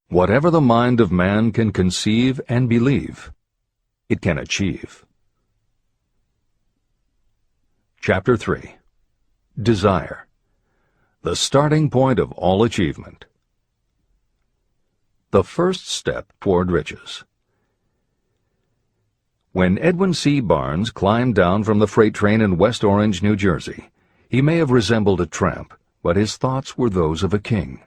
Whatever the mind of man can conceive and believe, it can achieve. Chapter 3. Desire, the starting point of all achievement. The first step toward riches. When Edwin C. Barnes climbed down from the freight train in West Orange, New Jersey, he may have resembled a tramp, but his thoughts were those of a king.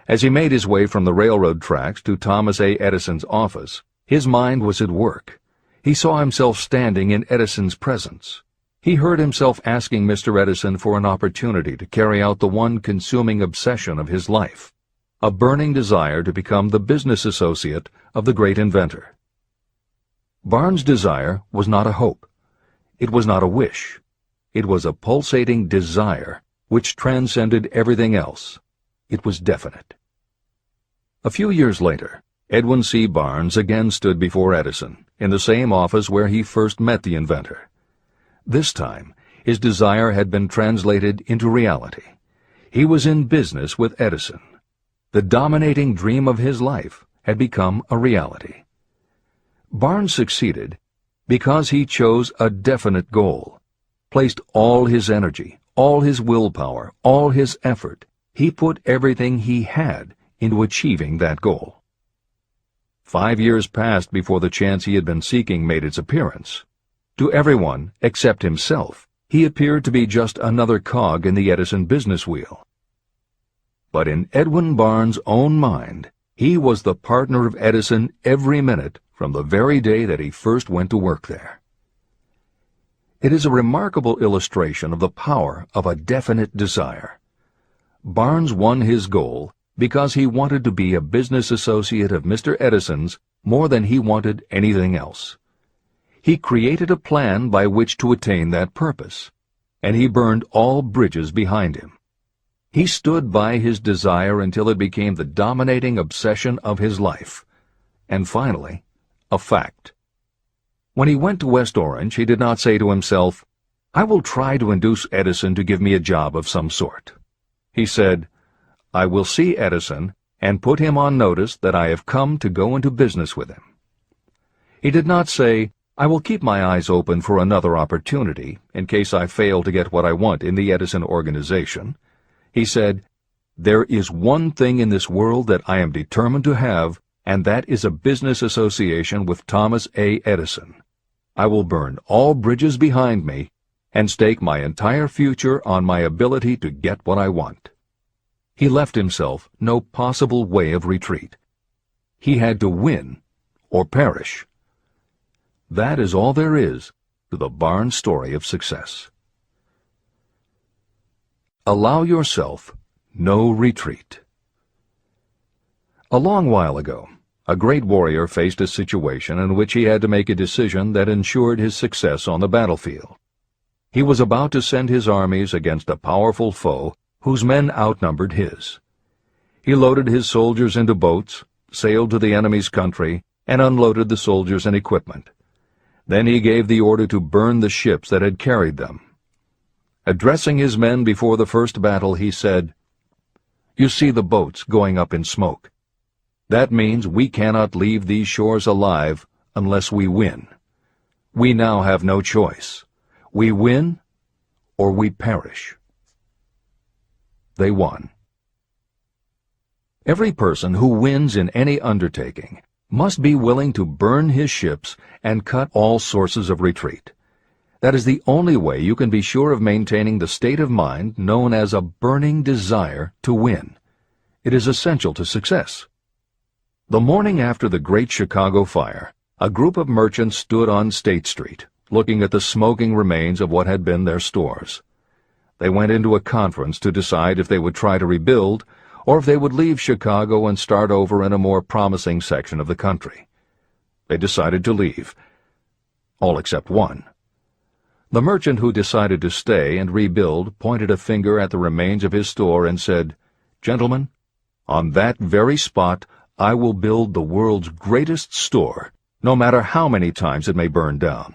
As he made his way from the railroad tracks to Thomas A. Edison's office, his mind was at work. He saw himself standing in Edison's presence. He heard himself asking Mr. Edison for an opportunity to carry out the one consuming obsession of his life, a burning desire to become the business associate of the great inventor. Barnes' desire was not a hope. It was not a wish. It was a pulsating desire which transcended everything else. It was definite. A few years later, Edwin C. Barnes again stood before Edison, in the same office where he first met the inventor. This time, his desire had been translated into reality. He was in business with Edison. The dominating dream of his life had become a reality. Barnes succeeded because he chose a definite goal, placed all his energy, all his willpower, all his effort. He put everything he had into achieving that goal. 5 years passed before the chance he had been seeking made its appearance. To everyone except himself, he appeared to be just another cog in the Edison business wheel. But in Edwin Barnes' own mind, he was the partner of Edison every minute from the very day that he first went to work there. It is a remarkable illustration of the power of a definite desire. Barnes won his goal because he wanted to be a business associate of Mr. Edison's more than he wanted anything else. He created a plan by which to attain that purpose, and he burned all bridges behind him. He stood by his desire until it became the dominating obsession of his life, and finally, a fact. When he went to West Orange, he did not say to himself, "I will try to induce Edison to give me a job of some sort." He said, "I will see Edison and put him on notice that I have come to go into business with him." He did not say, "I will keep my eyes open for another opportunity in case I fail to get what I want in the Edison organization." He said, "There is one thing in this world that I am determined to have, and that is a business association with Thomas A. Edison. I will burn all bridges behind me and stake my entire future on my ability to get what I want." He left himself no possible way of retreat. He had to win or perish. That is all there is to the Barnes story of success. Allow yourself no retreat. A long while ago, a great warrior faced a situation in which he had to make a decision that ensured his success on the battlefield. He was about to send his armies against a powerful foe whose men outnumbered his. He loaded his soldiers into boats, sailed to the enemy's country, and unloaded the soldiers and equipment. Then he gave the order to burn the ships that had carried them. Addressing his men before the first battle, he said, "You see the boats going up in smoke. That means we cannot leave these shores alive unless we win. We now have no choice. We win or we perish." They won. Every person who wins in any undertaking must be willing to burn his ships and cut all sources of retreat. That is the only way you can be sure of maintaining the state of mind known as a burning desire to win. It is essential to success. The morning after the Great Chicago Fire, a group of merchants stood on State Street, looking at the smoking remains of what had been their stores. They went into a conference to decide if they would try to rebuild, or if they would leave Chicago and start over in a more promising section of the country. They decided to leave. All except one. The merchant who decided to stay and rebuild pointed a finger at the remains of his store and said, "Gentlemen, on that very spot I will build the world's greatest store, no matter how many times it may burn down."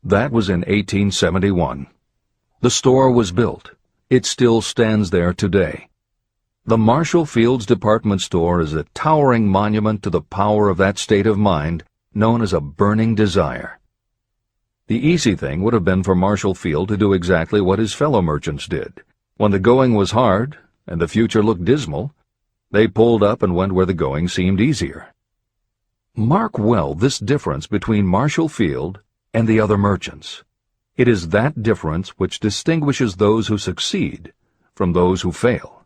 That was in 1871. The store was built. It still stands there today. The Marshall Field's department store is a towering monument to the power of that state of mind known as a burning desire. The easy thing would have been for Marshall Field to do exactly what his fellow merchants did. When the going was hard and the future looked dismal, they pulled up and went where the going seemed easier. Mark well this difference between Marshall Field and the other merchants. It is that difference which distinguishes those who succeed from those who fail.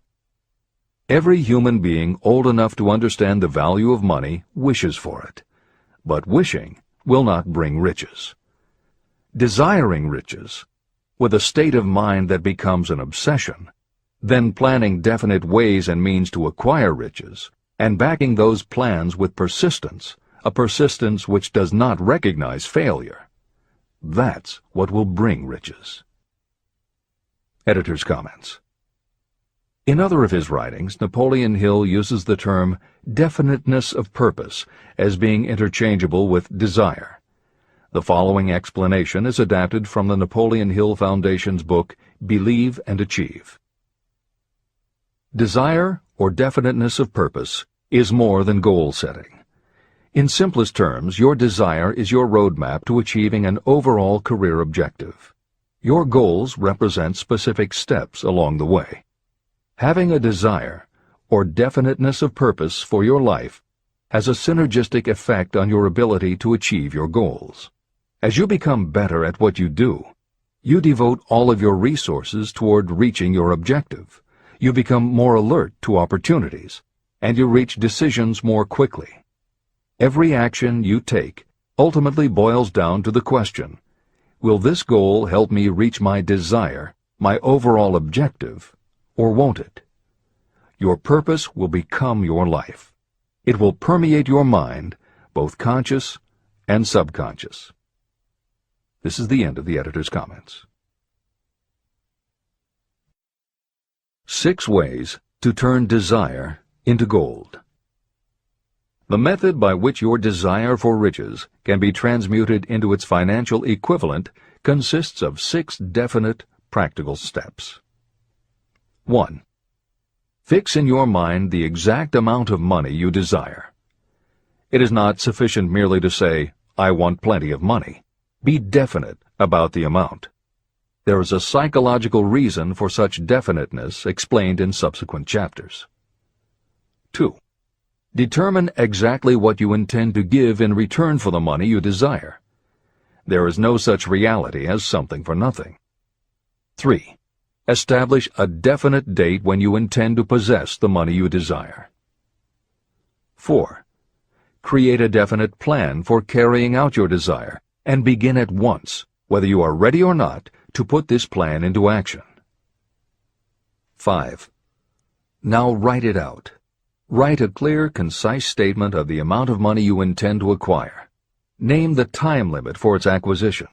Every human being old enough to understand the value of money wishes for it, but wishing will not bring riches. Desiring riches, with a state of mind that becomes an obsession, then planning definite ways and means to acquire riches, and backing those plans with persistence, a persistence which does not recognize failure, that's what will bring riches. Editor's comments. In other of his writings, Napoleon Hill uses the term definiteness of purpose as being interchangeable with desire. The following explanation is adapted from the Napoleon Hill Foundation's book, Believe and Achieve. Desire, or definiteness of purpose, is more than goal setting. In simplest terms, your desire is your roadmap to achieving an overall career objective. Your goals represent specific steps along the way. Having a desire, or definiteness of purpose for your life, has a synergistic effect on your ability to achieve your goals. As you become better at what you do, you devote all of your resources toward reaching your objective. You become more alert to opportunities, and you reach decisions more quickly. Every action you take ultimately boils down to the question, will this goal help me reach my desire, my overall objective, or won't it? Your purpose will become your life. It will permeate your mind, both conscious and subconscious. This is the end of the editor's comments. 6 ways to turn desire into gold. The method by which your desire for riches can be transmuted into its financial equivalent consists of 6 definite, practical steps. 1. Fix in your mind the exact amount of money you desire. It is not sufficient merely to say, "I want plenty of money." Be definite about the amount. There is a psychological reason for such definiteness explained in subsequent chapters. 2. Determine exactly what you intend to give in return for the money you desire. There is no such reality as something for nothing. 3. Establish a definite date when you intend to possess the money you desire. 4. Create a definite plan for carrying out your desire, and begin at once, whether you are ready or not, to put this plan into action. 5. Now write it out. Write a clear, concise statement of the amount of money you intend to acquire. Name the time limit for its acquisition.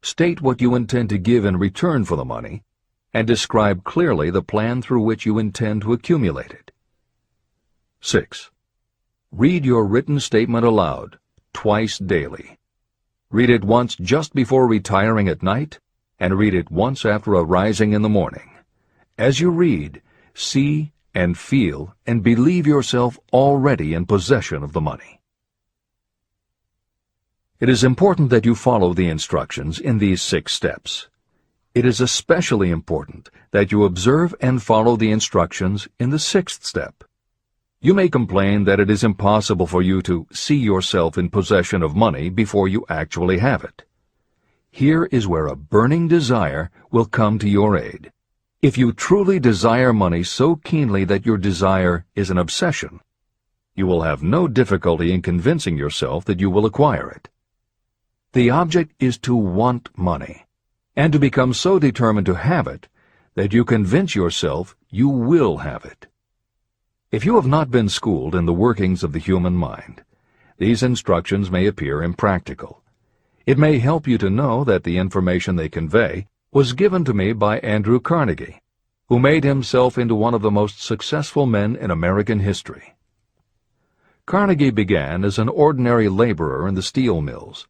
State what you intend to give in return for the money, and describe clearly the plan through which you intend to accumulate it. 6. Read your written statement aloud, twice daily. Read it once just before retiring at night, and read it once after arising in the morning. As you read, see and feel and believe yourself already in possession of the money. It is important that you follow the instructions in these 6 steps. It is especially important that you observe and follow the instructions in the 6th step. You may complain that it is impossible for you to see yourself in possession of money before you actually have it. Here is where a burning desire will come to your aid. If you truly desire money so keenly that your desire is an obsession, you will have no difficulty in convincing yourself that you will acquire it. The object is to want money, and to become so determined to have it that you convince yourself you will have it. If you have not been schooled in the workings of the human mind, these instructions may appear impractical. It may help you to know that the information they convey was given to me by Andrew Carnegie, who made himself into one of the most successful men in American history. Carnegie began as an ordinary laborer in the steel mills,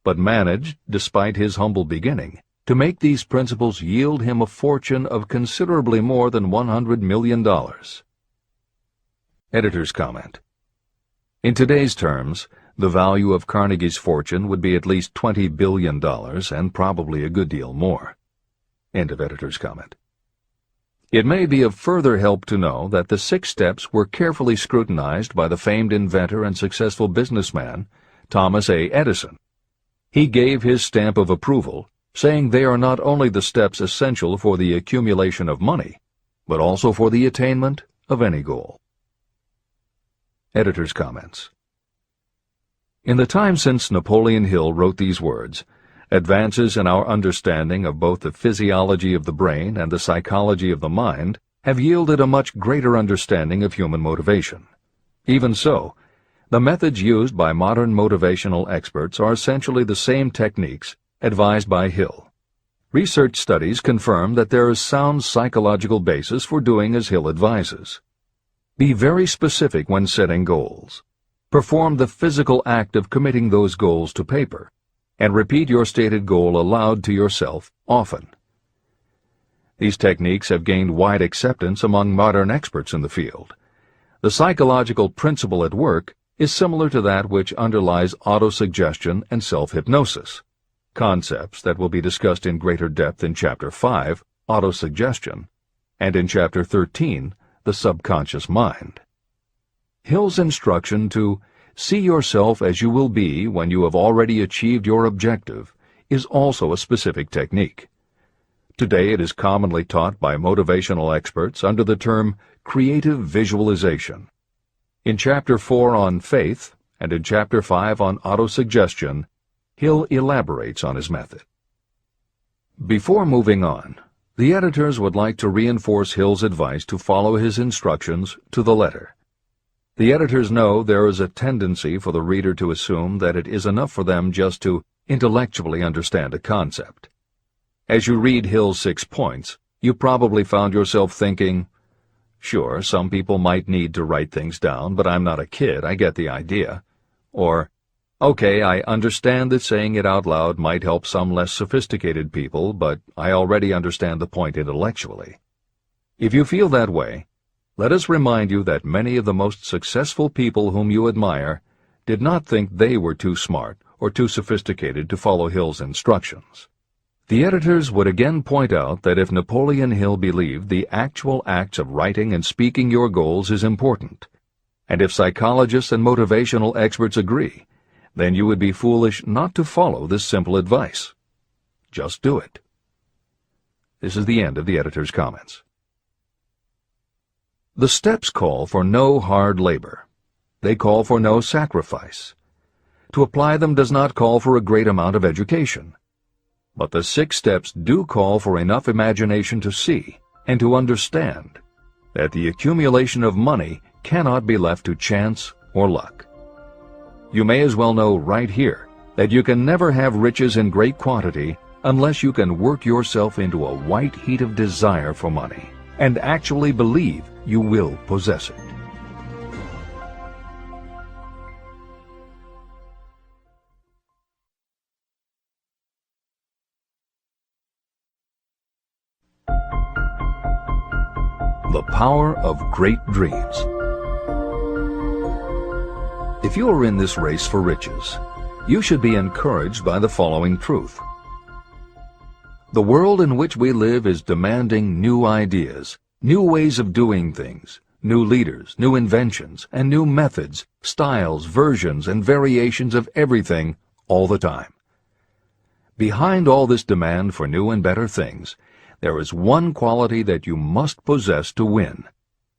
but managed, despite his humble beginning, to make these principles yield him a fortune of considerably more than $100 million. Editor's comment. In today's terms, the value of Carnegie's fortune would be at least $20 billion and probably a good deal more. End of editor's comment. It may be of further help to know that the 6 steps were carefully scrutinized by the famed inventor and successful businessman, Thomas A. Edison. He gave his stamp of approval, saying they are not only the steps essential for the accumulation of money, but also for the attainment of any goal. Editor's comments. In the time since Napoleon Hill wrote these words, advances in our understanding of both the physiology of the brain and the psychology of the mind have yielded a much greater understanding of human motivation. Even so, the methods used by modern motivational experts are essentially the same techniques advised by Hill. Research studies confirm that there is sound psychological basis for doing as Hill advises. Be very specific when setting goals. Perform the physical act of committing those goals to paper, and repeat your stated goal aloud to yourself often. These techniques have gained wide acceptance among modern experts in the field. The psychological principle at work is similar to that which underlies autosuggestion and self-hypnosis, concepts that will be discussed in greater depth in Chapter 5, Autosuggestion, and in Chapter 13, The Subconscious Mind. Hill's instruction to see yourself as you will be when you have already achieved your objective is also a specific technique. Today it is commonly taught by motivational experts under the term creative visualization. In Chapter 4 on faith and in Chapter 5 on autosuggestion, Hill elaborates on his method. Before moving on, the editors would like to reinforce Hill's advice to follow his instructions to the letter. The editors know there is a tendency for the reader to assume that it is enough for them just to intellectually understand a concept. As you read Hill's 6 points, you probably found yourself thinking, sure, some people might need to write things down, but I'm not a kid, I get the idea. Or, okay, I understand that saying it out loud might help some less sophisticated people, but I already understand the point intellectually. If you feel that way, let us remind you that many of the most successful people whom you admire did not think they were too smart or too sophisticated to follow Hill's instructions. The editors would again point out that if Napoleon Hill believed the actual acts of writing and speaking your goals is important, and if psychologists and motivational experts agree, then you would be foolish not to follow this simple advice. Just do it. This is the end of the editor's comments. The steps call for no hard labor. They call for no sacrifice. To apply them does not call for a great amount of education. But the 6 steps do call for enough imagination to see and to understand that the accumulation of money cannot be left to chance or luck. You may as well know right here that you can never have riches in great quantity unless you can work yourself into a white heat of desire for money and actually believe you will possess it. The power of great dreams. If you are in this race for riches, you should be encouraged by the following truth. The world in which we live is demanding new ideas, new ways of doing things, new leaders, new inventions, and new methods, styles, versions, and variations of everything all the time. Behind all this demand for new and better things, there is one quality that you must possess to win,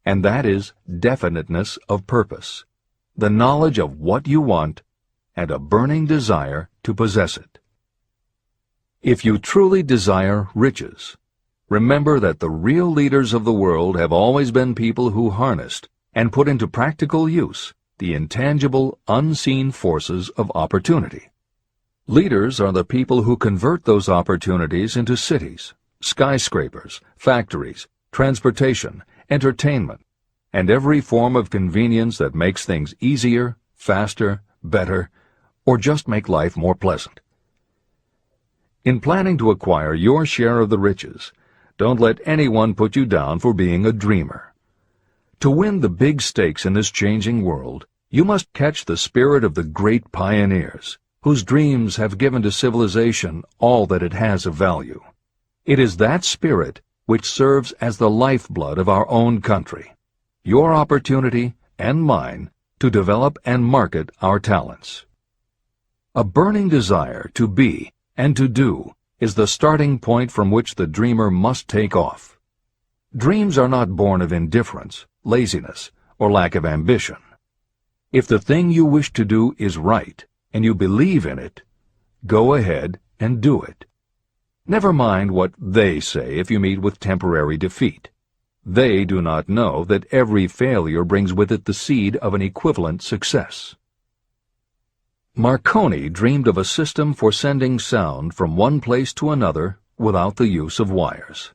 and that is definiteness of purpose, the knowledge of what you want, and a burning desire to possess it. If you truly desire riches, remember that the real leaders of the world have always been people who harnessed and put into practical use the intangible, unseen forces of opportunity. Leaders are the people who convert those opportunities into cities, skyscrapers, factories, transportation, entertainment, and every form of convenience that makes things easier, faster, better, or just make life more pleasant. In planning to acquire your share of the riches, don't let anyone put you down for being a dreamer. To win the big stakes in this changing world, you must catch the spirit of the great pioneers, whose dreams have given to civilization all that it has of value. It is that spirit which serves as the lifeblood of our own country, your opportunity and mine to develop and market our talents. A burning desire to be and to do is the starting point from which the dreamer must take off. Dreams are not born of indifference, laziness, or lack of ambition. If the thing you wish to do is right, and you believe in it, go ahead and do it. Never mind what they say if you meet with temporary defeat. They do not know that every failure brings with it the seed of an equivalent success. Marconi dreamed of a system for sending sound from one place to another without the use of wires.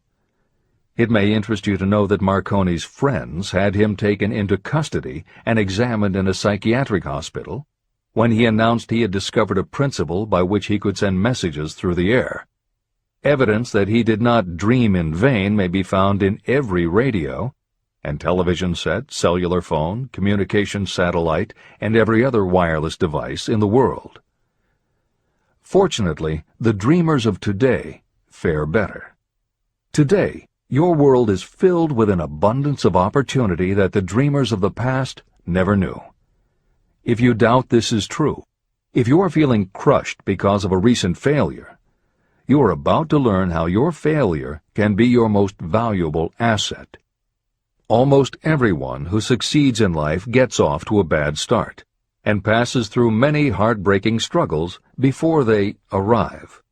It may interest you to know that Marconi's friends had him taken into custody and examined in a psychiatric hospital when he announced he had discovered a principle by which he could send messages through the air. Evidence that he did not dream in vain may be found in every radio and television set, cellular phone, communication satellite, and every other wireless device in the world. Fortunately, the dreamers of today fare better. Today, your world is filled with an abundance of opportunity that the dreamers of the past never knew. If you doubt this is true, if you are feeling crushed because of a recent failure, you are about to learn how your failure can be your most valuable asset. Almost everyone who succeeds in life gets off to a bad start and passes through many heartbreaking struggles before they arrive.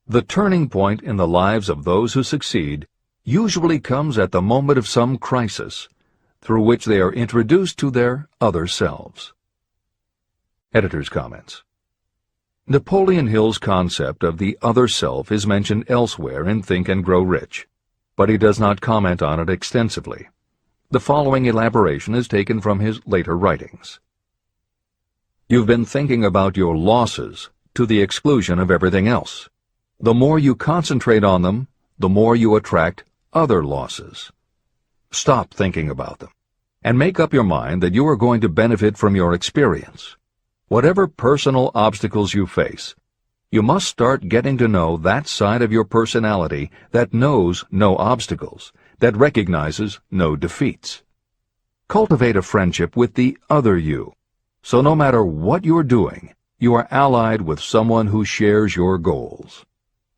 The turning point in the lives of those who succeed usually comes at the moment of some crisis, through which they are introduced to their other selves. Editor's comments. Napoleon Hill's concept of the other self is mentioned elsewhere in Think and Grow Rich, but he does not comment on it extensively. The following elaboration is taken from his later writings. You've been thinking about your losses to the exclusion of everything else. The more you concentrate on them, the more you attract other losses. Stop thinking about them, and make up your mind that you are going to benefit from your experience. Whatever personal obstacles you face, you must start getting to know that side of your personality that knows no obstacles, that recognizes no defeats. Cultivate a friendship with the other you, so no matter what you're doing, you are allied with someone who shares your goals.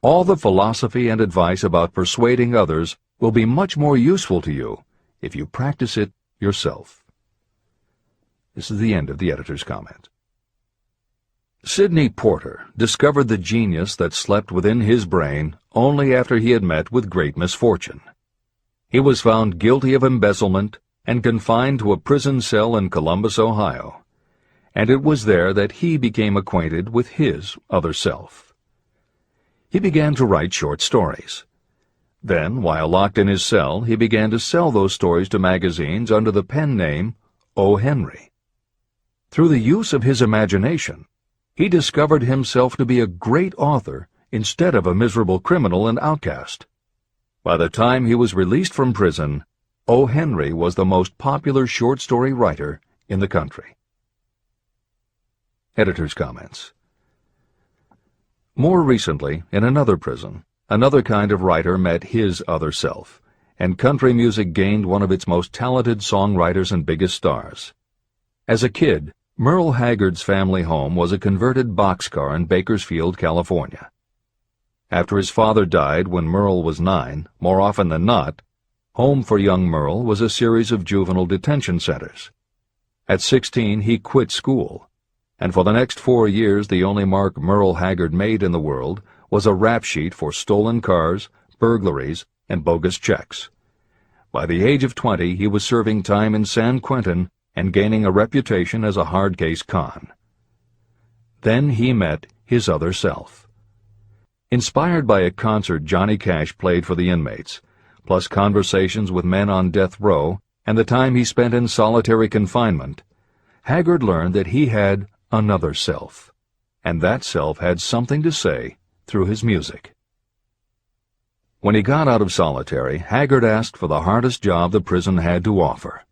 All the philosophy and advice about persuading others will be much more useful to you if you practice it yourself. This is the end of the editor's comment. Sidney Porter discovered the genius that slept within his brain only after he had met with great misfortune. He was found guilty of embezzlement and confined to a prison cell in Columbus, Ohio, and it was there that he became acquainted with his other self. He began to write short stories. Then, while locked in his cell, he began to sell those stories to magazines under the pen name O. Henry. Through the use of his imagination, he discovered himself to be a great author instead of a miserable criminal and outcast. By the time he was released from prison, O. Henry was the most popular short story writer in the country. Editor's comments. More recently, in another prison, another kind of writer met his other self, and country music gained one of its most talented songwriters and biggest stars. As a kid, Merle Haggard's family home was a converted boxcar in Bakersfield, California. After his father died when Merle was 9, more often than not, home for young Merle was a series of juvenile detention centers. At 16, he quit school, and for the next 4 years the only mark Merle Haggard made in the world was a rap sheet for stolen cars, burglaries, and bogus checks. By the age of 20, he was serving time in San Quentin and gaining a reputation as a hard-case con. Then he met his other self. Inspired by a concert Johnny Cash played for the inmates, plus conversations with men on death row and the time he spent in solitary confinement, Haggard learned that he had another self, and that self had something to say through his music. When he got out of solitary, Haggard asked for the hardest job the prison had to offer.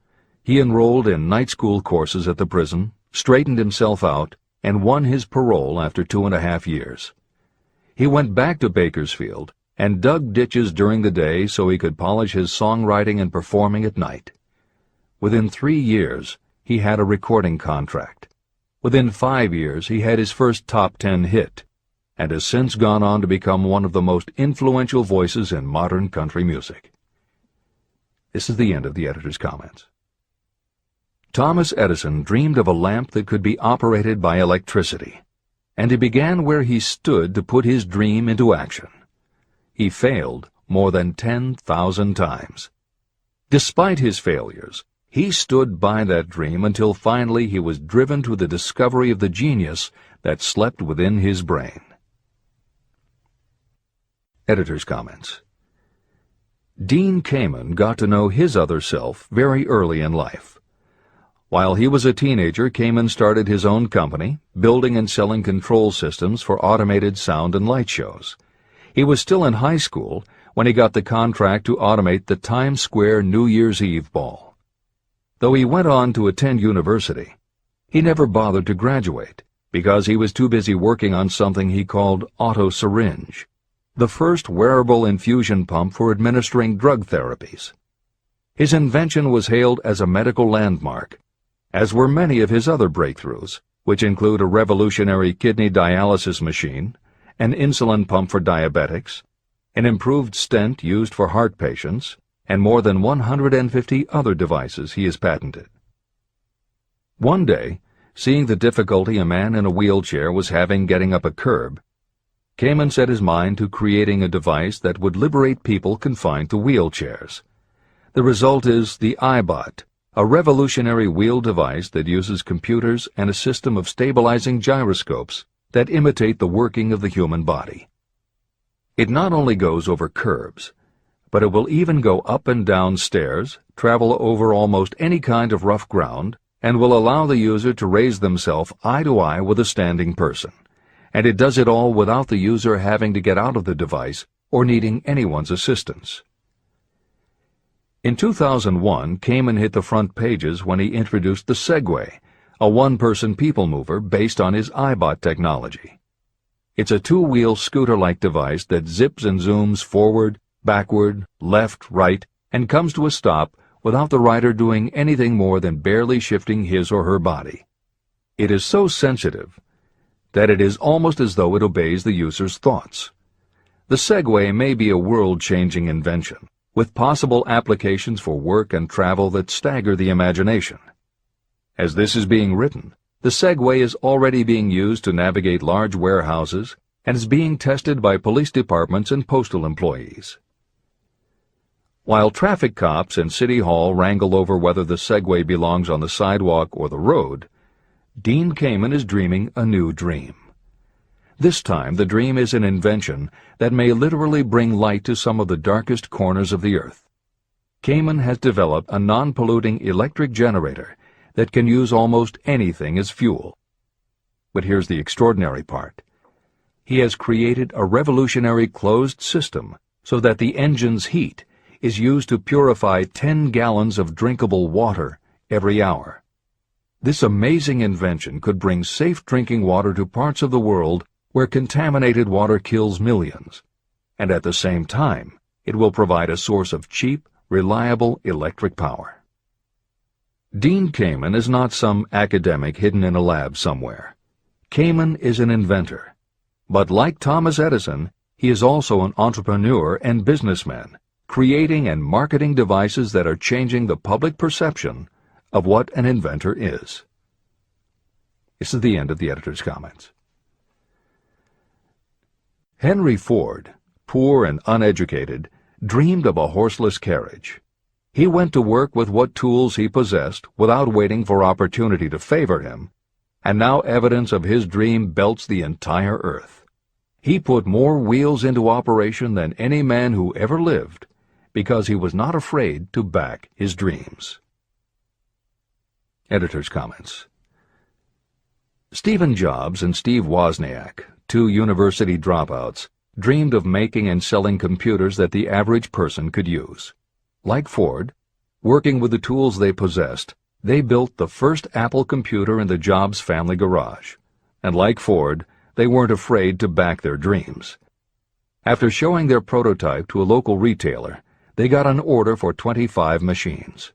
He enrolled in night school courses at the prison, straightened himself out, and won his parole after 2.5 years. He went back to Bakersfield and dug ditches during the day so he could polish his songwriting and performing at night. Within 3 years, he had a recording contract. Within 5 years, he had his first top 10 hit, and has since gone on to become one of the most influential voices in modern country music. This is the end of the editor's comments. Thomas Edison dreamed of a lamp that could be operated by electricity, and he began where he stood to put his dream into action. He failed more than 10,000 times. Despite his failures, he stood by that dream until finally he was driven to the discovery of the genius that slept within his brain. Editor's comments. Dean Kamen got to know his other self very early in life. While he was a teenager, Kamen started his own company, building and selling control systems for automated sound and light shows. He was still in high school when he got the contract to automate the Times Square New Year's Eve ball. Though he went on to attend university, he never bothered to graduate because he was too busy working on something he called auto-syringe, the first wearable infusion pump for administering drug therapies. His invention was hailed as a medical landmark, as were many of his other breakthroughs, which include a revolutionary kidney dialysis machine, an insulin pump for diabetics, an improved stent used for heart patients, and more than 150 other devices he has patented. One day, seeing the difficulty a man in a wheelchair was having getting up a curb, Kamen set his mind to creating a device that would liberate people confined to wheelchairs. The result is the iBot, a revolutionary wheel device that uses computers and a system of stabilizing gyroscopes that imitate the working of the human body. It not only goes over curbs, but it will even go up and down stairs, travel over almost any kind of rough ground, and will allow the user to raise themselves eye to eye with a standing person. And it does it all without the user having to get out of the device or needing anyone's assistance. In 2001, Kamen hit the front pages when he introduced the Segway, a one-person people mover based on his iBot technology. It's a two-wheel scooter-like device that zips and zooms forward, backward, left, right, and comes to a stop without the rider doing anything more than barely shifting his or her body. It is so sensitive that it is almost as though it obeys the user's thoughts. The Segway may be a world-changing invention, with possible applications for work and travel that stagger the imagination. As this is being written, the Segway is already being used to navigate large warehouses and is being tested by police departments and postal employees. While traffic cops and City Hall wrangle over whether the Segway belongs on the sidewalk or the road, Dean Kamen is dreaming a new dream. This time, the dream is an invention that may literally bring light to some of the darkest corners of the earth. Kamen has developed a non-polluting electric generator that can use almost anything as fuel. But here's the extraordinary part. He has created a revolutionary closed system so that the engine's heat is used to purify 10 gallons of drinkable water every hour. This amazing invention could bring safe drinking water to parts of the world where contaminated water kills millions, and at the same time, it will provide a source of cheap, reliable electric power. Dean Kamen is not some academic hidden in a lab somewhere. Kamen is an inventor. But like Thomas Edison, he is also an entrepreneur and businessman, creating and marketing devices that are changing the public perception of what an inventor is. This is the end of the editor's comments. Henry Ford, poor and uneducated, dreamed of a horseless carriage. He went to work with what tools he possessed without waiting for opportunity to favor him, and now evidence of his dream belts the entire earth. He put more wheels into operation than any man who ever lived, because he was not afraid to back his dreams. Editor's comments. Stephen Jobs and Steve Wozniak, two university dropouts, dreamed of making and selling computers that the average person could use. Like Ford, Working with the tools they possessed, they built the first Apple computer in the Jobs family garage. And like Ford, they weren't afraid to back their dreams. After showing their prototype to a local retailer, they got an order for 25 machines.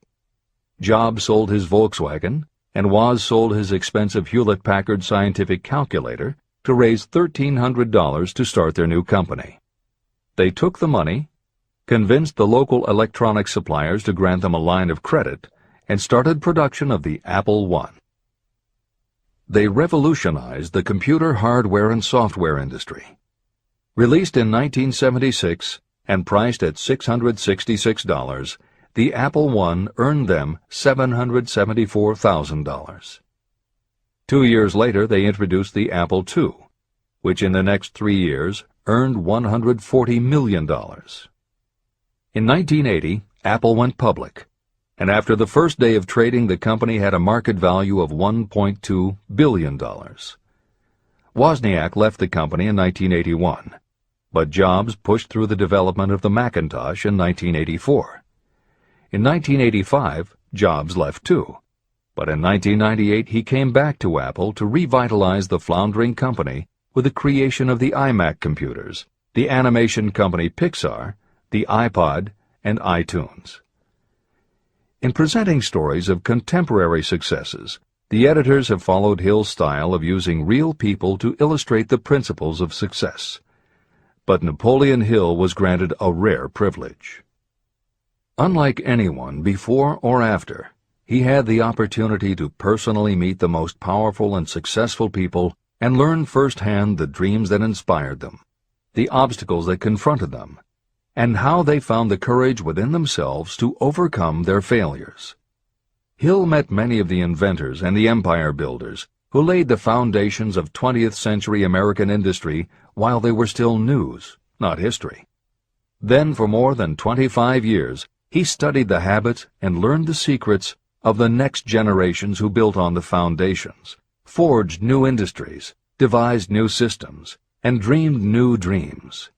Jobs sold his Volkswagen, and Woz sold his expensive Hewlett-Packard scientific calculator to raise $1,300 to start their new company. They took the money, convinced the local electronics suppliers to grant them a line of credit, and started production of the Apple I. They revolutionized the computer hardware and software industry. Released in 1976 and priced at $666, the Apple I earned them $774,000. 2 years later, they introduced the Apple II, which in the next 3 years earned $140 million. In 1980, Apple went public, and after the first day of trading, the company had a market value of $1.2 billion. Wozniak left the company in 1981, but Jobs pushed through the development of the Macintosh in 1984. In 1985, Jobs left too, but in 1998 he came back to Apple to revitalize the floundering company with the creation of the iMac computers, the animation company Pixar, the iPod, and iTunes. In presenting stories of contemporary successes, the editors have followed Hill's style of using real people to illustrate the principles of success. But Napoleon Hill was granted a rare privilege. Unlike anyone before or after, he had the opportunity to personally meet the most powerful and successful people and learn firsthand the dreams that inspired them, the obstacles that confronted them, and how they found the courage within themselves to overcome their failures. Hill met many of the inventors and the empire builders who laid the foundations of 20th century American industry while they were still news, not history. Then, for more than 25 years, he studied the habits and learned the secrets of the next generations who built on the foundations, forged new industries, devised new systems, and dreamed new dreams.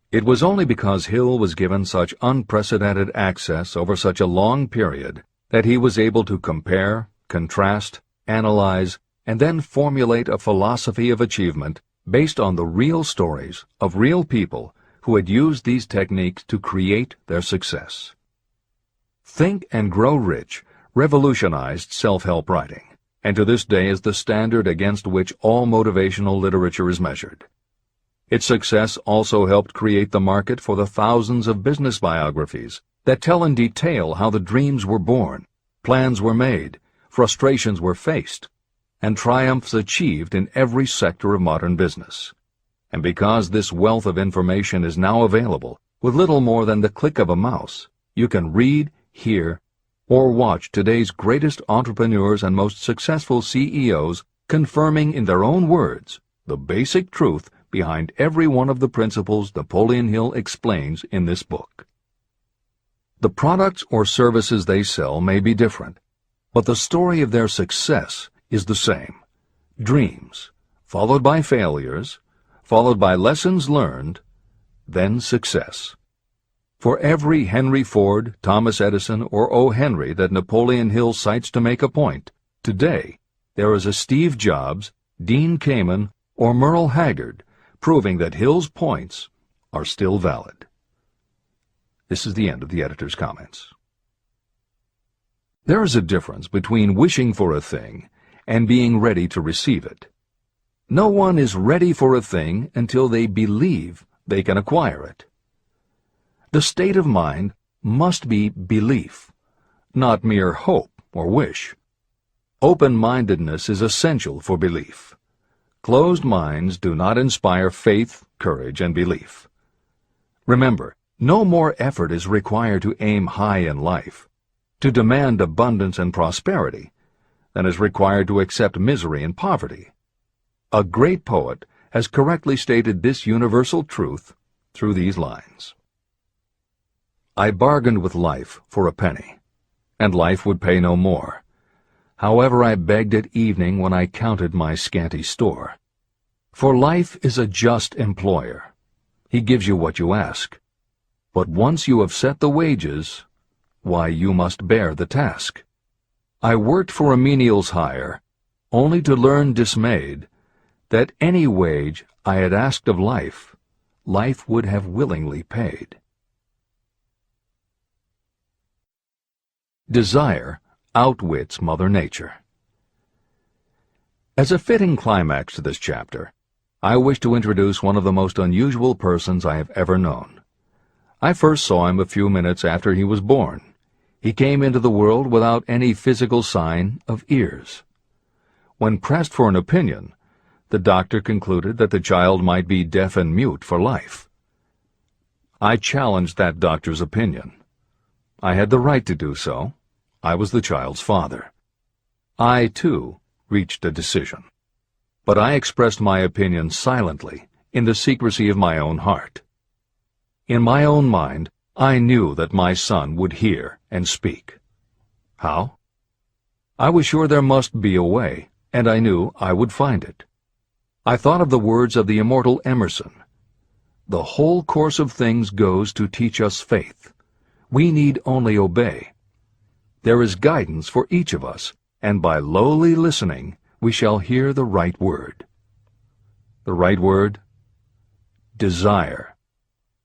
It was only because Hill was given such unprecedented access over such a long period that he was able to compare, contrast, analyze, and then formulate a philosophy of achievement based on the real stories of real people who had used these techniques to create their success. Think and Grow Rich revolutionized self-help writing, and to this day is the standard against which all motivational literature is measured. Its success also helped create the market for the thousands of business biographies that tell in detail how the dreams were born, plans were made, frustrations were faced, and triumphs achieved in every sector of modern business. And because this wealth of information is now available with little more than the click of a mouse, you can read, hear, or watch today's greatest entrepreneurs and most successful CEOs confirming in their own words the basic truth behind every one of the principles Napoleon Hill explains in this book. The products or services they sell may be different, but the story of their success is the same. Dreams, followed by failures, followed by lessons learned, then success. For every Henry Ford, Thomas Edison, or O. Henry that Napoleon Hill cites to make a point, today there is a Steve Jobs, Dean Kamen, or Merle Haggard, proving that Hill's points are still valid. This is the end of the editor's comments. There is a difference between wishing for a thing and being ready to receive it. No one is ready for a thing until they believe they can acquire it. The state of mind must be belief, not mere hope or wish. Open-mindedness is essential for belief. Closed minds do not inspire faith, courage, and belief. Remember, no more effort is required to aim high in life, to demand abundance and prosperity, than is required to accept misery and poverty. A great poet has correctly stated this universal truth through these lines. I bargained with life for a penny, and life would pay no more. However, I begged at evening when I counted my scanty store. For life is a just employer. He gives you what you ask. But once you have set the wages, why you must bear the task. I worked for a menial's hire, only to learn dismayed that any wage I had asked of life, life would have willingly paid. Desire outwits Mother Nature. As a fitting climax to this chapter, I wish to introduce one of the most unusual persons I have ever known. I first saw him a few minutes after he was born. He came into the world without any physical sign of ears. When pressed for an opinion, the doctor concluded that the child might be deaf and mute for life. I challenged that doctor's opinion. I had the right to do so. I was the child's father. I, too, reached a decision. But I expressed my opinion silently, in the secrecy of my own heart. In my own mind, I knew that my son would hear and speak. How? I was sure there must be a way, and I knew I would find it. I thought of the words of the immortal Emerson. The whole course of things goes to teach us faith. We need only obey. There is guidance for each of us, and by lowly listening we shall hear the right word. The right word? Desire.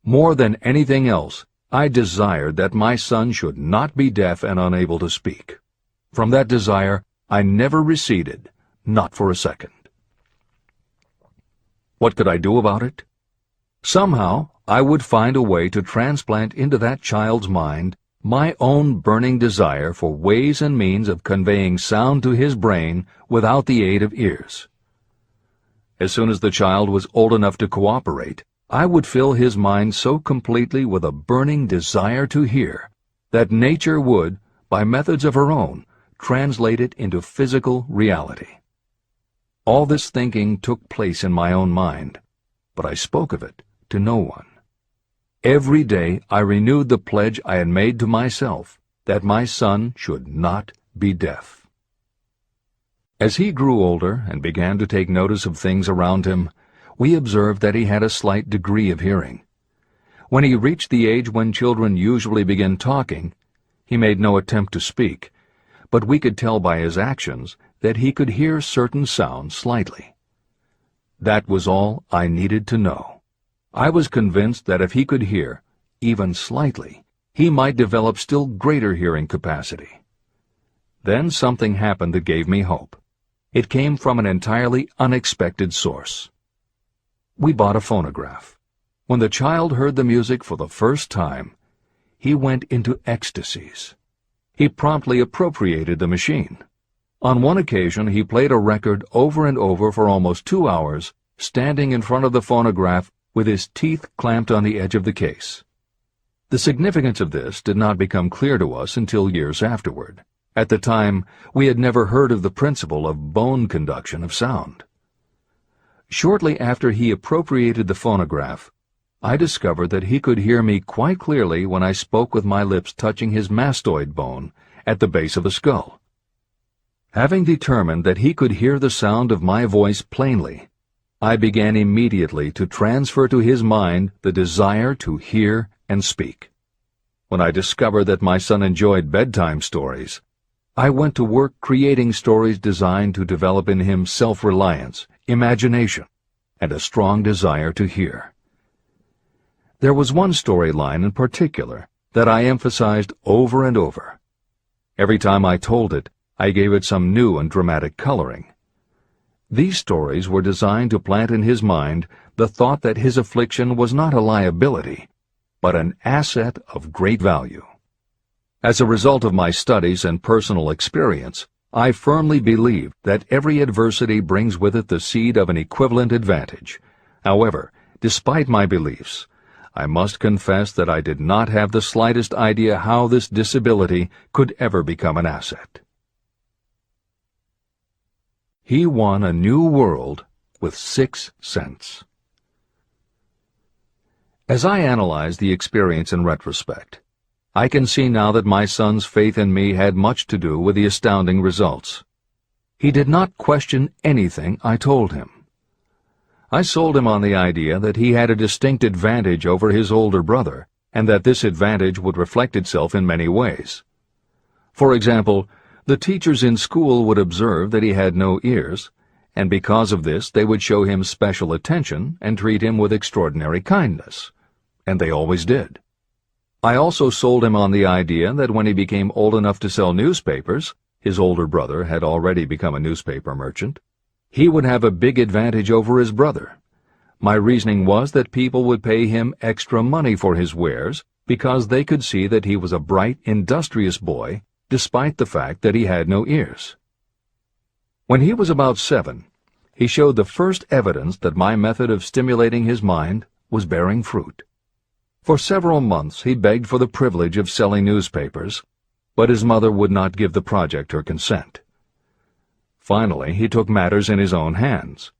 More than anything else, I desired that my son should not be deaf and unable to speak. From that desire, I never receded, not for a second. What could I do about it? Somehow, I would find a way to transplant into that child's mind my own burning desire for ways and means of conveying sound to his brain without the aid of ears. As soon as the child was old enough to cooperate, I would fill his mind so completely with a burning desire to hear that nature would, by methods of her own, translate it into physical reality. All this thinking took place in my own mind, but I spoke of it to no one. Every day I renewed the pledge I had made to myself that my son should not be deaf. As he grew older and began to take notice of things around him, we observed that he had a slight degree of hearing. When he reached the age when children usually begin talking, he made no attempt to speak, but we could tell by his actions that he could hear certain sounds slightly. That was all I needed to know. I was convinced that if he could hear, even slightly, he might develop still greater hearing capacity. Then something happened that gave me hope. It came from an entirely unexpected source. We bought a phonograph. When the child heard the music for the first time, he went into ecstasies. He promptly appropriated the machine. On one occasion, he played a record over and over for almost 2 hours, standing in front of the phonograph with his teeth clamped on the edge of the case. The significance of this did not become clear to us until years afterward. At the time, we had never heard of the principle of bone conduction of sound. Shortly after he appropriated the phonograph, I discovered that he could hear me quite clearly when I spoke with my lips touching his mastoid bone at the base of the skull. Having determined that he could hear the sound of my voice plainly, I began immediately to transfer to his mind the desire to hear and speak. When I discovered that my son enjoyed bedtime stories, I went to work creating stories designed to develop in him self-reliance, imagination, and a strong desire to hear. There was one storyline in particular that I emphasized over and over. Every time I told it, I gave it some new and dramatic coloring. These stories were designed to plant in his mind the thought that his affliction was not a liability, but an asset of great value. As a result of my studies and personal experience, I firmly believe that every adversity brings with it the seed of an equivalent advantage. However, despite my beliefs, I must confess that I did not have the slightest idea how this disability could ever become an asset. He won a new world with 6 cents. As I analyze the experience in retrospect, I can see now that my son's faith in me had much to do with the astounding results. He did not question anything I told him. I sold him on the idea that he had a distinct advantage over his older brother and that this advantage would reflect itself in many ways. For example, the teachers in school would observe that he had no ears, and because of this they would show him special attention and treat him with extraordinary kindness. And they always did. I also sold him on the idea that when he became old enough to sell newspapers, his older brother had already become a newspaper merchant, he would have a big advantage over his brother. My reasoning was that people would pay him extra money for his wares because they could see that he was a bright, industrious boy, despite the fact that he had no ears. When he was about 7, he showed the first evidence that my method of stimulating his mind was bearing fruit. For several months he begged for the privilege of selling newspapers, but his mother would not give the project her consent. Finally, he took matters in his own hands.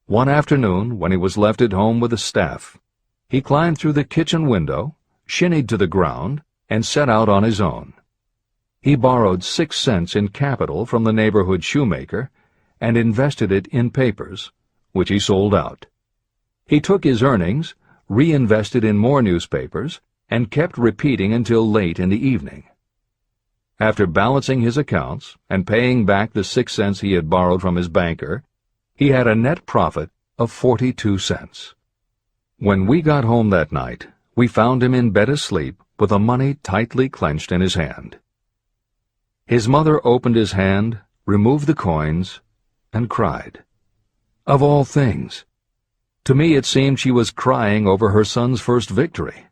One afternoon, when he was left at home with the staff, he climbed through the kitchen window, shinnied to the ground, and set out on his own. He borrowed 6 cents in capital from the neighborhood shoemaker and invested it in papers, which he sold out. He took his earnings, reinvested in more newspapers, and kept repeating until late in the evening. After balancing his accounts and paying back the 6 cents he had borrowed from his banker, he had a net profit of 42 cents. When we got home that night, we found him in bed asleep with the money tightly clenched in his hand. His mother opened his hand, removed the coins, and cried. Of all things! To me it seemed she was crying over her son's first victory.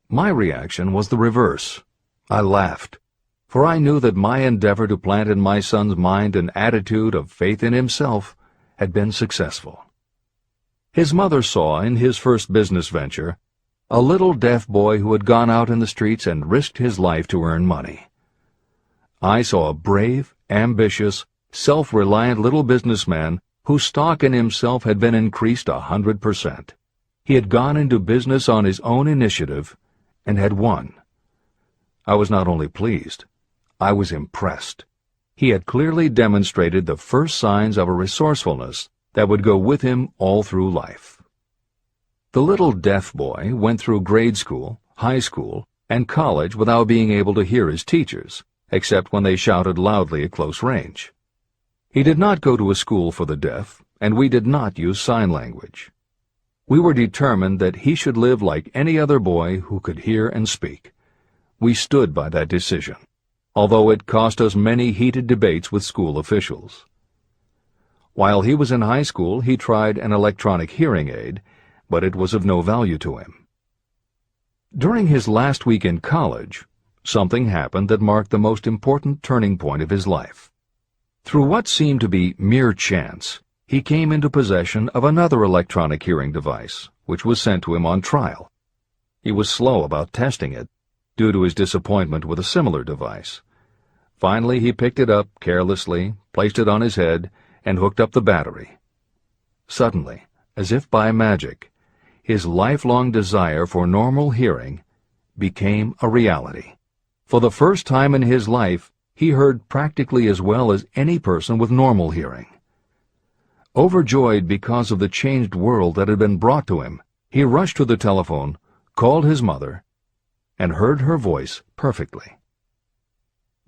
My reaction was the reverse. I laughed, for I knew that my endeavor to plant in my son's mind an attitude of faith in himself had been successful. His mother saw in his first business venture a little deaf boy who had gone out in the streets and risked his life to earn money. I saw a brave, ambitious, self-reliant little businessman whose stock in himself had been increased 100%. He had gone into business on his own initiative and had won. I was not only pleased, I was impressed. He had clearly demonstrated the first signs of a resourcefulness that would go with him all through life. The little deaf boy went through grade school, high school, and college without being able to hear his teachers, except when they shouted loudly at close range. He did not go to a school for the deaf, and we did not use sign language. We were determined that he should live like any other boy who could hear and speak. We stood by that decision, although it cost us many heated debates with school officials. While he was in high school, he tried an electronic hearing aid, but it was of no value to him. During his last week in college, something happened that marked the most important turning point of his life. Through what seemed to be mere chance, he came into possession of another electronic hearing device, which was sent to him on trial. He was slow about testing it, due to his disappointment with a similar device. Finally, he picked it up carelessly, placed it on his head, and hooked up the battery. Suddenly, as if by magic, his lifelong desire for normal hearing became a reality. For the first time in his life, he heard practically as well as any person with normal hearing. Overjoyed because of the changed world that had been brought to him, he rushed to the telephone, called his mother, and heard her voice perfectly.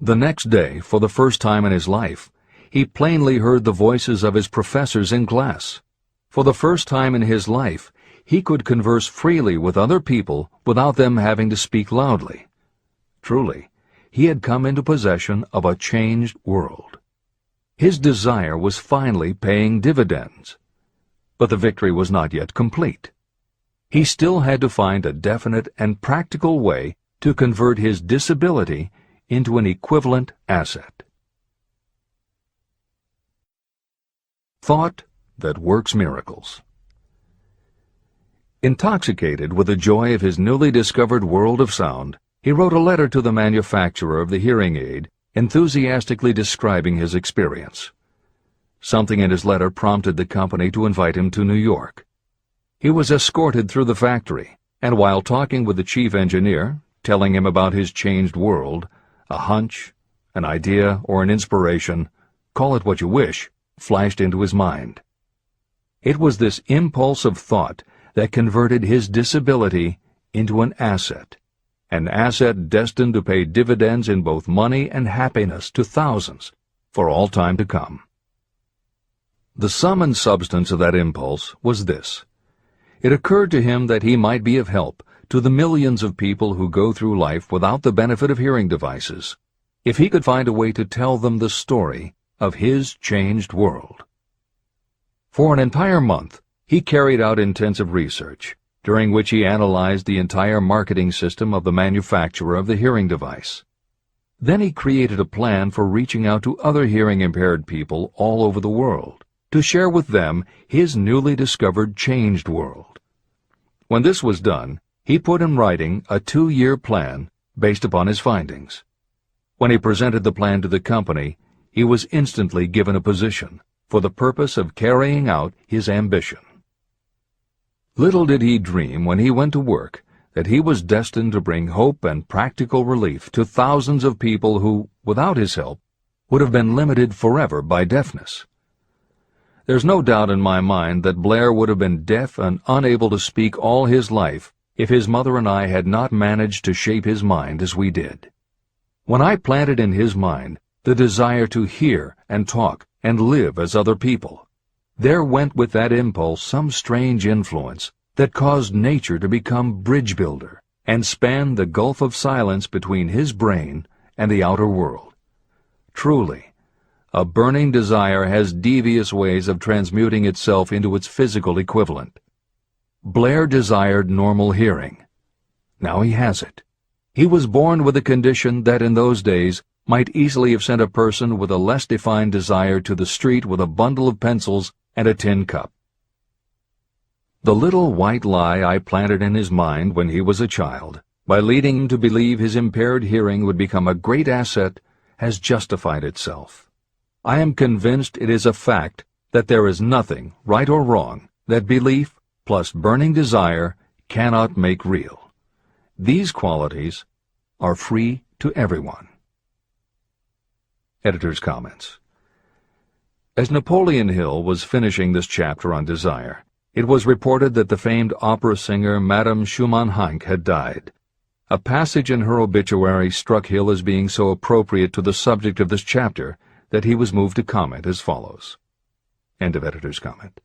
The next day, for the first time in his life, he plainly heard the voices of his professors in class. For the first time in his life, he could converse freely with other people without them having to speak loudly. Truly, he had come into possession of a changed world. His desire was finally paying dividends. But the victory was not yet complete. He still had to find a definite and practical way to convert his disability into an equivalent asset. Thought that works miracles. Intoxicated with the joy of his newly discovered world of sound, he wrote a letter to the manufacturer of the hearing aid, enthusiastically describing his experience. Something in his letter prompted the company to invite him to New York. He was escorted through the factory, and while talking with the chief engineer, telling him about his changed world, a hunch, an idea, or an inspiration, call it what you wish, flashed into his mind. It was this impulse of thought that converted his disability into an asset destined to pay dividends in both money and happiness to thousands for all time to come. The sum and substance of that impulse was this. It occurred to him that he might be of help to the millions of people who go through life without the benefit of hearing devices, if he could find a way to tell them the story of his changed world. For an entire month, he carried out intensive research, during which he analyzed the entire marketing system of the manufacturer of the hearing device. Then he created a plan for reaching out to other hearing-impaired people all over the world, to share with them his newly discovered changed world. When this was done, he put in writing a 2-year plan based upon his findings. When he presented the plan to the company, he was instantly given a position for the purpose of carrying out his ambition. Little did he dream when he went to work that he was destined to bring hope and practical relief to thousands of people who, without his help, would have been limited forever by deafness. There's no doubt in my mind that Blair would have been deaf and unable to speak all his life if his mother and I had not managed to shape his mind as we did. When I planted in his mind the desire to hear and talk and live as other people, there went with that impulse some strange influence that caused nature to become bridge builder and span the gulf of silence between his brain and the outer world. Truly, a burning desire has devious ways of transmuting itself into its physical equivalent. Blair desired normal hearing. Now he has it. He was born with a condition that in those days might easily have sent a person with a less defined desire to the street with a bundle of pencils and a tin cup. The little white lie I planted in his mind when he was a child, by leading him to believe his impaired hearing would become a great asset, has justified itself. I am convinced it is a fact that there is nothing, right or wrong, that belief plus burning desire cannot make real. These qualities are free to everyone. Editor's comments. As Napoleon Hill was finishing this chapter on desire, it was reported that the famed opera singer Madame Schumann-Heink had died. A passage in her obituary struck Hill as being so appropriate to the subject of this chapter that he was moved to comment as follows. End of editor's comment.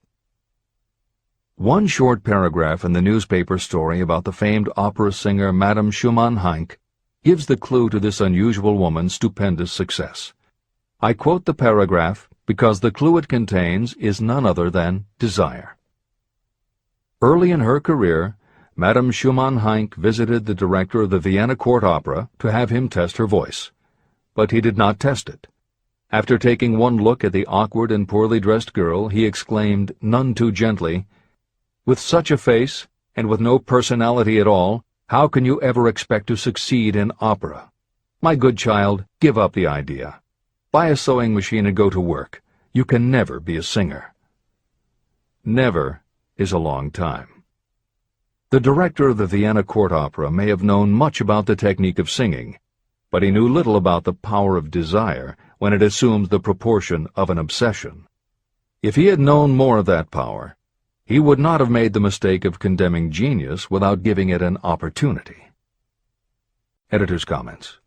One short paragraph in the newspaper story about the famed opera singer Madame Schumann-Heink gives the clue to this unusual woman's stupendous success. I quote the paragraph because the clue it contains is none other than desire. Early in her career, Madame Schumann-Heink visited the director of the Vienna Court Opera to have him test her voice. But he did not test it. After taking one look at the awkward and poorly dressed girl, he exclaimed, none too gently, "With such a face, and with no personality at all, how can you ever expect to succeed in opera? My good child, give up the idea. Buy a sewing machine and go to work. You can never be a singer." Never is a long time. The director of the Vienna Court Opera may have known much about the technique of singing, but he knew little about the power of desire when it assumes the proportion of an obsession. If he had known more of that power, he would not have made the mistake of condemning genius without giving it an opportunity. Editor's comments.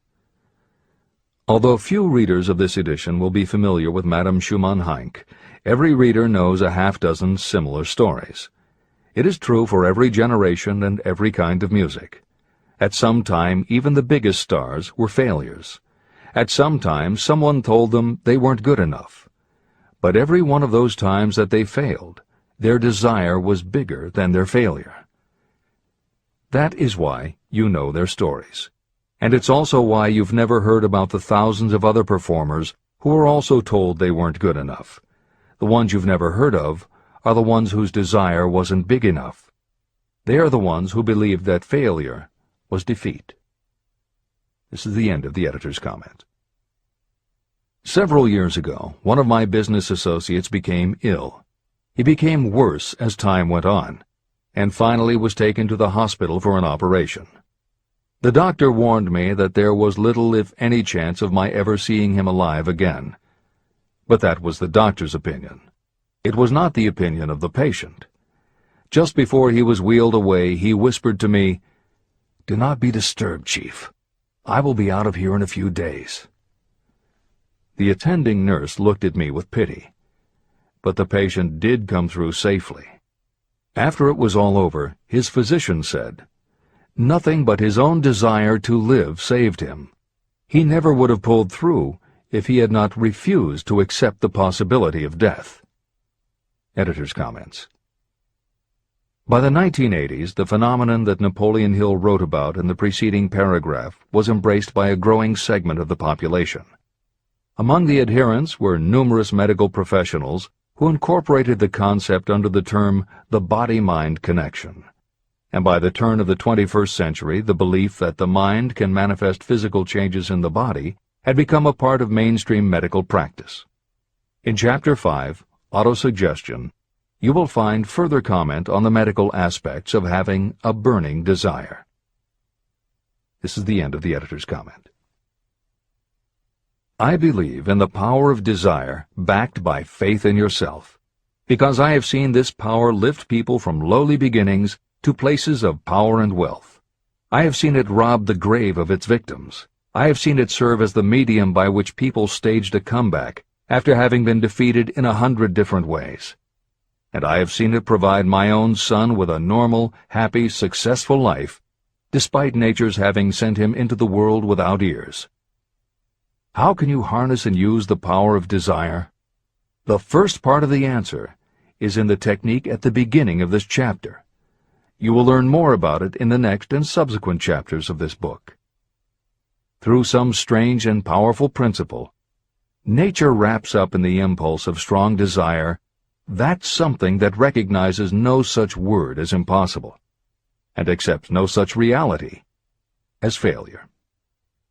Although few readers of this edition will be familiar with Madame Schumann-Heink, every reader knows a half-dozen similar stories. It is true for every generation and every kind of music. At some time, even the biggest stars were failures. At some time, someone told them they weren't good enough. But every one of those times that they failed, their desire was bigger than their failure. That is why you know their stories. And it's also why you've never heard about the thousands of other performers who were also told they weren't good enough. The ones you've never heard of are the ones whose desire wasn't big enough. They are the ones who believed that failure was defeat. This is the end of the editor's comment. Several years ago, one of my business associates became ill. He became worse as time went on, and finally was taken to the hospital for an operation. The doctor warned me that there was little if any chance of my ever seeing him alive again. But that was the doctor's opinion. It was not the opinion of the patient. Just before he was wheeled away, he whispered to me, "Do not be disturbed, Chief. I will be out of here in a few days." The attending nurse looked at me with pity, but the patient did come through safely. After it was all over, his physician said, "Nothing but his own desire to live saved him. He never would have pulled through if he had not refused to accept the possibility of death." Editor's comments. By the 1980s, the phenomenon that Napoleon Hill wrote about in the preceding paragraph was embraced by a growing segment of the population. Among the adherents were numerous medical professionals who incorporated the concept under the term the body-mind connection. And by the turn of the 21st century, the belief that the mind can manifest physical changes in the body had become a part of mainstream medical practice. In Chapter 5, Autosuggestion, you will find further comment on the medical aspects of having a burning desire. This is the end of the editor's comment. I believe in the power of desire backed by faith in yourself, because I have seen this power lift people from lowly beginnings to places of power and wealth. I have seen it rob the grave of its victims. I have seen it serve as the medium by which people staged a comeback after having been defeated in 100 different ways. And I have seen it provide my own son with a normal, happy, successful life, despite nature's having sent him into the world without ears. How can you harness and use the power of desire? The first part of the answer is in the technique at the beginning of this chapter. You will learn more about it in the next and subsequent chapters of this book. Through some strange and powerful principle, nature wraps up in the impulse of strong desire that something that recognizes no such word as impossible, and accepts no such reality as failure.